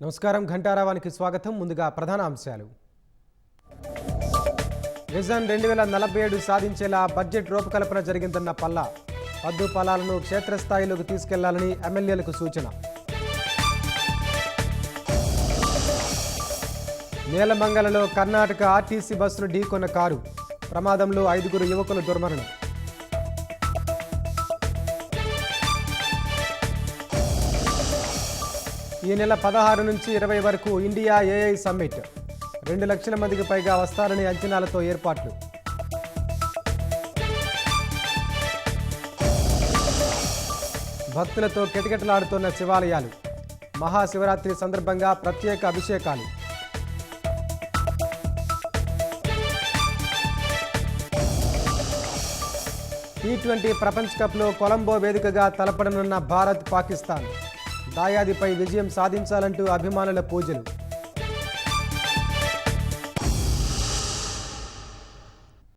నమస్కారం ఘంటారావానికి స్వాగతం. ముందుగా ప్రధాన అంశాలు. విజన్ 2047 సాధించేలా బడ్జెట్ రూపకల్పన జరిగిందన్న పల్లా. పద్దు ఫలాలను క్షేత్రస్థాయిలోకి తీసుకెళ్లాలని ఎమ్మెల్యేలకు సూచన. నేలమంగలలో కర్ణాటక ఆర్టీసీ బస్సును ఢీకొన్న కారు. ప్రమాదంలో 5 యువకులు దుర్మరణం. ఈ నెల 16 నుంచి 20 వరకు ఇండియా ఏఐ సమ్మిట్. 2 లక్షల మందికి పైగా వస్తారని అంచనాలతో ఏర్పాట్లు. భక్తులతో కిటకిటలాడుతున్న శివాలయాలు. మహాశివరాత్రి సందర్భంగా ప్రత్యేక అభిషేకాలు. T20 ప్రపంచ కప్లో కొలంబో వేదికగా తలపడనున్న భారత్ పాకిస్తాన్. దాయాదిపై విజయం సాధించాలంటూ అభిమానుల పూజలు.